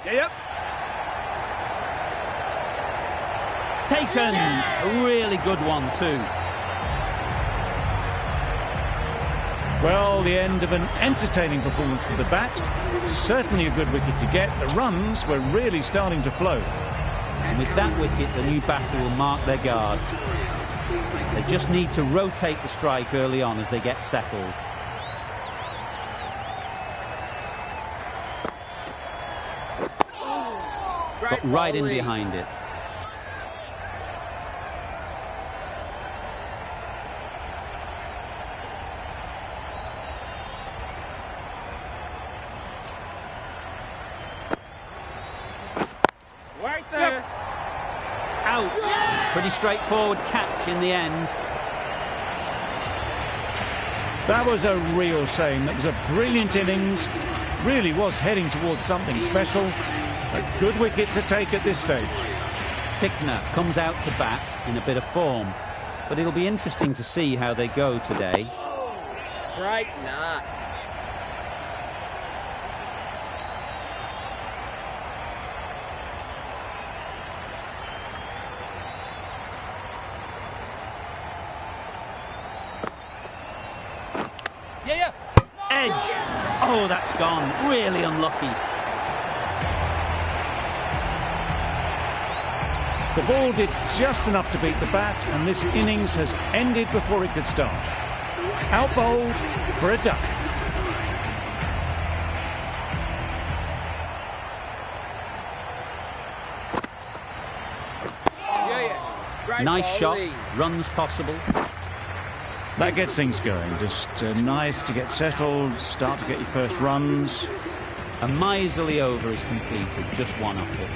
Yep. Taken! A really good one too. Well, the end of an entertaining performance with the bat. Certainly a good wicket to get. The runs were really starting to flow. And with that wicket, the new batter will mark their guard. They just need to rotate the strike early on as they get settled. Got right in behind it. Right there. Out. Pretty straightforward catch in the end. That was a real shame. That was a brilliant innings. Really was heading towards something special. A good wicket to take at this stage. Tickner comes out to bat in a bit of form, but it'll be interesting to see how they go today. Right, not. Yeah. Edged. Oh, that's gone. Really unlucky. The ball did just enough to beat the bat, and this innings has ended before it could start. Out bowled for a duck. Great Nice shot. bowling. Runs possible. That gets things going. Just nice to get settled, start to get your first runs. A miserly over is completed. Just one off it.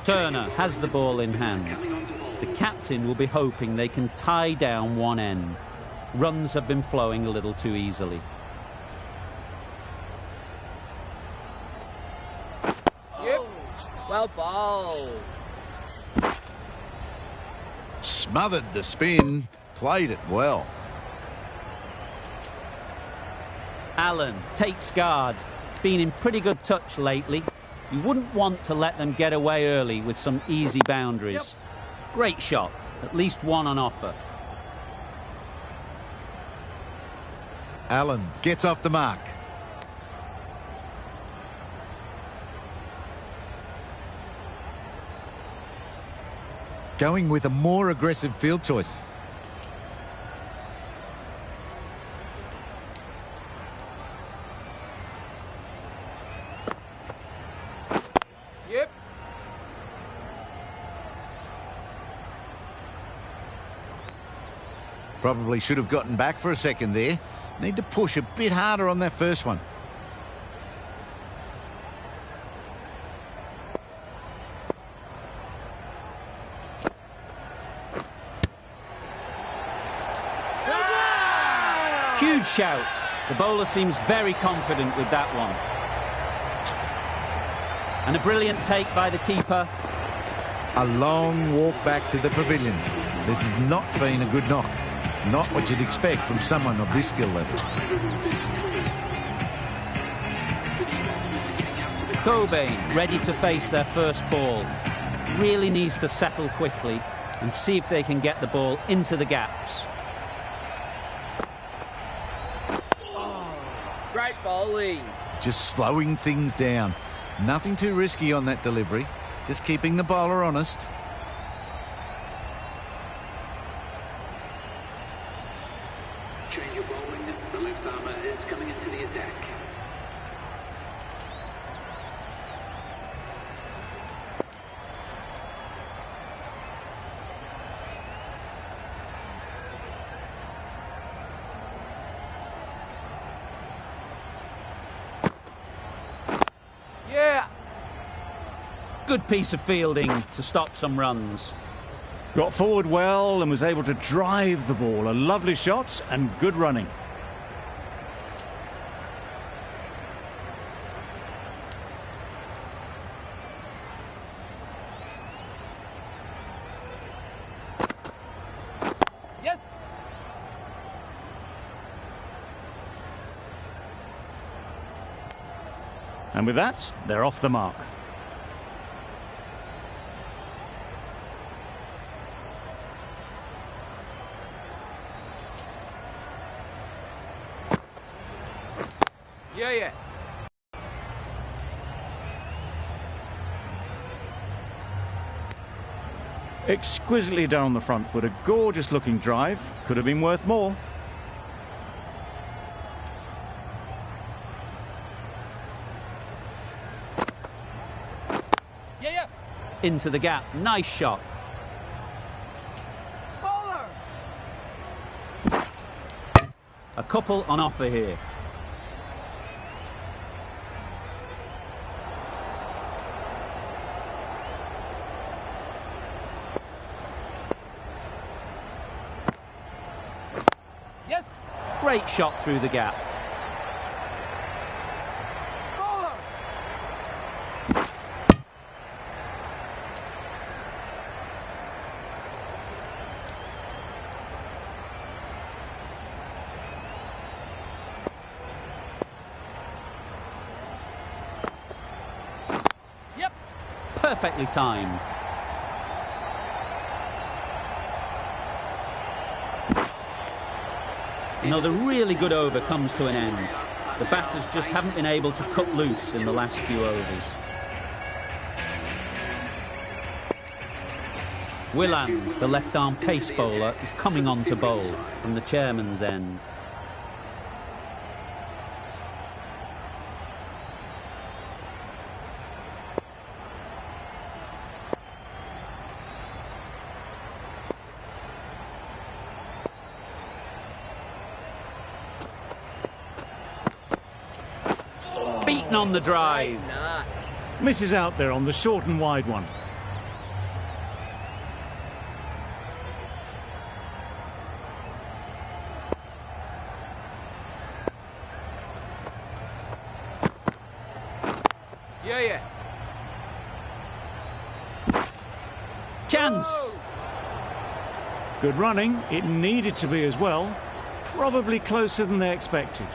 Turner has the ball in hand. The captain will be hoping they can tie down one end. Runs have been flowing a little too easily. Yep. Well bowled. Smothered the spin, played it well. Allen takes guard. Been in pretty good touch lately. You wouldn't want to let them get away early with some easy boundaries. Great shot. At least one on offer. Allen gets off the mark. Going with a more aggressive field choice. Yep. Probably should have gotten back for a second there. Need to push a bit harder on that first one. Huge shout. The bowler seems very confident with that one. And a brilliant take by the keeper. A long walk back to the pavilion. This has not been a good knock. Not what you'd expect from someone of this skill level. Cobain ready to face their first ball. Really needs to settle quickly and see if they can get the ball into the gaps. Great bowling. Just slowing things down. Nothing too risky on that delivery. Just keeping the bowler honest. Change of bowling. The left armour is coming into the attack. Yeah. Good piece of fielding to stop some runs. Got forward well and was able to drive the ball. A lovely shot and good running. Yes. And with that, they're off the mark. Yeah. Exquisitely done on the front foot. A gorgeous looking drive. Could have been worth more. Yeah. Into the gap. Nice shot. Bowler. A couple on offer here. Yes. Great shot through the gap. Bowler. Yep. Perfectly timed. Another really good over comes to an end. The batters just haven't been able to cut loose in the last few overs. Willans, the left-arm pace bowler, is coming on to bowl from the chairman's end. Beaten on the drive. Nah. Misses out there on the short and wide one. Yeah. Chance. Good running. It needed to be as well. Probably closer than they expected.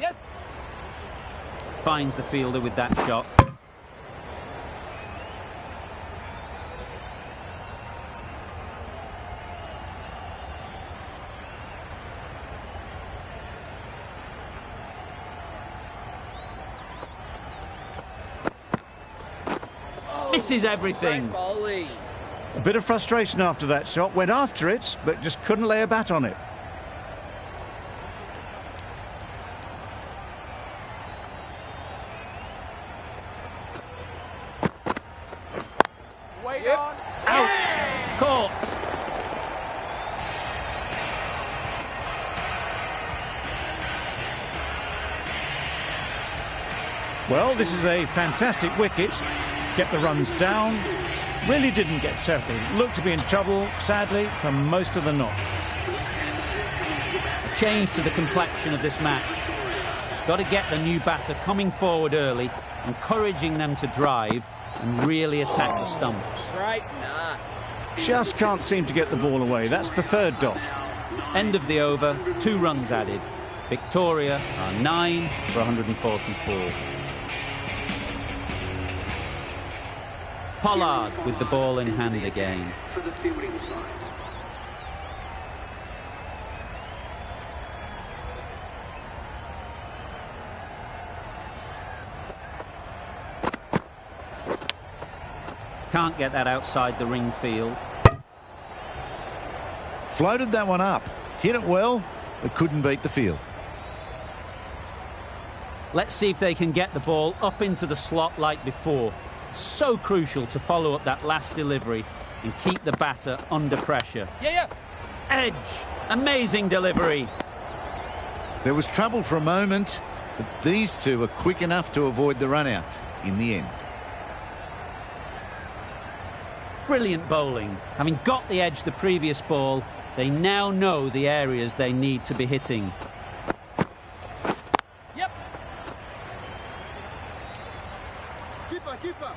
Yes. Finds the fielder with that shot. Misses everything. Great bowling. A bit of frustration after that shot. Went after it, but just couldn't lay a bat on it. Wait on. Out. Caught. Well, this is a fantastic wicket. Kept the runs down. Really didn't get settled. Looked to be in trouble, sadly, for most of the knock. A change to the complexion of this match. Got to get the new batter coming forward early, encouraging them to drive and really attack the stumps. Straight, nah. Just can't seem to get the ball away. That's the third dot. End of the over, 2 runs added. Victoria are 9 for 144. Pollard with the ball in hand again. For the fielding side. Can't get that outside the ring field. Floated that one up. Hit it well, but couldn't beat the field. Let's see if they can get the ball up into the slot like before. So crucial to follow up that last delivery and keep the batter under pressure. Yeah. Edge. Amazing delivery. There was trouble for a moment, but these two were quick enough to avoid the run-out in the end. Brilliant bowling. Having got the edge the previous ball, they now know the areas they need to be hitting. Yep. Keeper.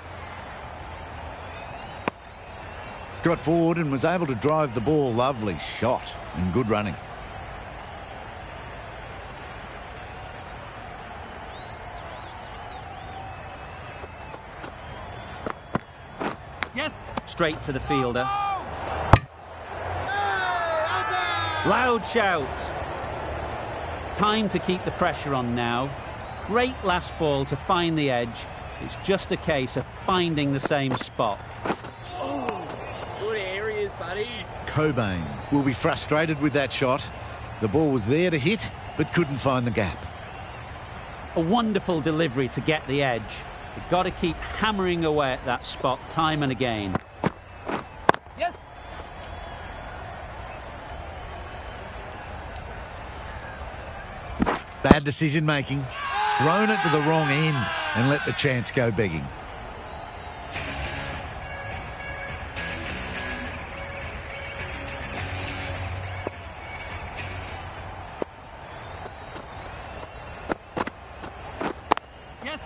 Got forward and was able to drive the ball. Lovely shot and good running. Yes. Straight to the fielder. Loud shout. Time to keep the pressure on now. Great last ball to find the edge. It's just a case of finding the same spot. Good areas, buddy. Cobain will be frustrated with that shot. The ball was there to hit, but couldn't find the gap. A wonderful delivery to get the edge. You've got to keep hammering away at that spot time and again. Yes. Bad decision making. Thrown it to the wrong end and let the chance go begging. Yes.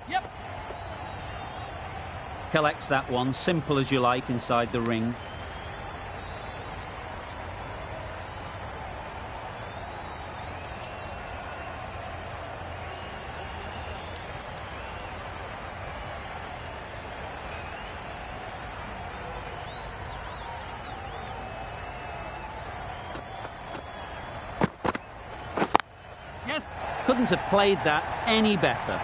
Yep. Collects that one, simple as you like, inside the ring. Yes. Couldn't have played that any better.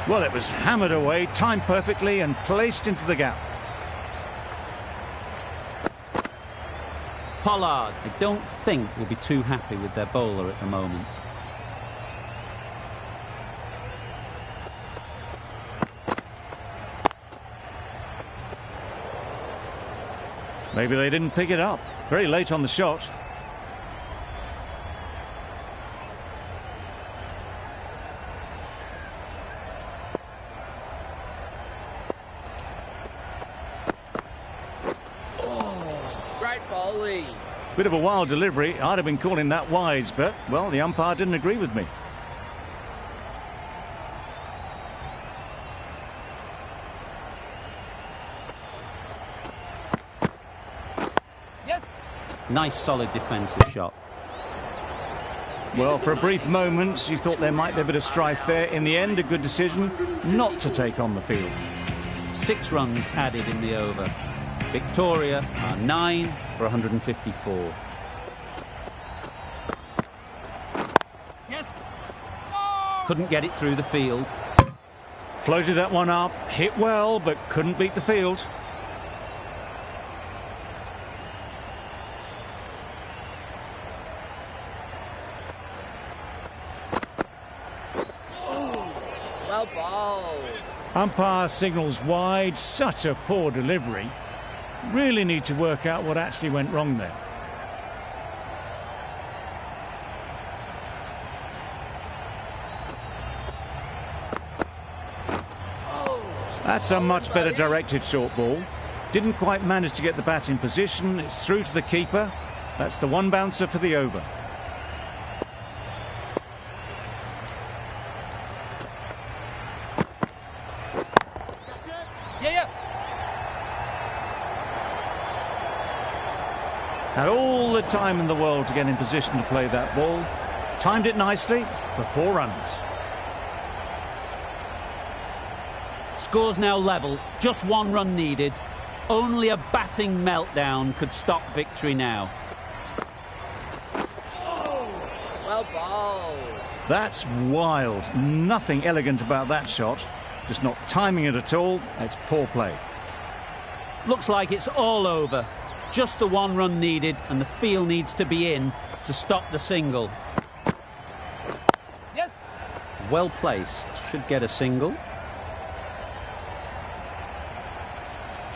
Well, it was hammered away, timed perfectly and placed into the gap. Pollard, I don't think, will be too happy with their bowler at the moment. Maybe they didn't pick it up. Very late on the shot. Great bowling. Bit of a wild delivery. I'd have been calling that wise, but, well, the umpire didn't agree with me. Yes. Nice solid defensive shot. Well, for a brief moment, you thought there might be a bit of strife there. In the end, a good decision not to take on the field. 6 runs added in the over. Victoria are 9 for 154. Yes. Couldn't get it through the field. Floated that one up, hit well, but couldn't beat the field. Well bowled. Umpire signals wide, such a poor delivery. Really need to work out what actually went wrong there. That's a much better directed short ball. Didn't quite manage to get the bat in position. It's through to the keeper. That's the one bouncer for the over. Yeah. Had all the time in the world to get in position to play that ball. Timed it nicely for 4 runs. Score's now level, just 1 run needed. Only a batting meltdown could stop victory now. Well bowled. That's wild. Nothing elegant about that shot. Just not timing it at all. It's poor play. Looks like it's all over. Just the 1 run needed, and the field needs to be in to stop the single. Yes. Well placed, should get a single.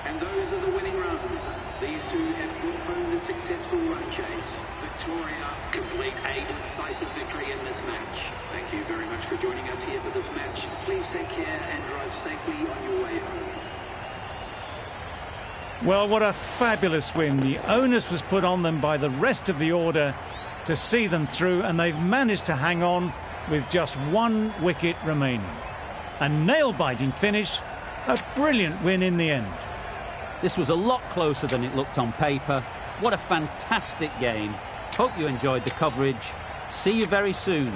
And those are the winning runs. These two have brought home the successful run chase. Victoria complete a decisive victory in this match. Thank you very much for joining us here for this match. Please take care and drive safely on your way home. Well, what a fabulous win. The onus was put on them by the rest of the order to see them through, and they've managed to hang on with just 1 wicket remaining. A nail-biting finish, a brilliant win in the end. This was a lot closer than it looked on paper. What a fantastic game. Hope you enjoyed the coverage. See you very soon.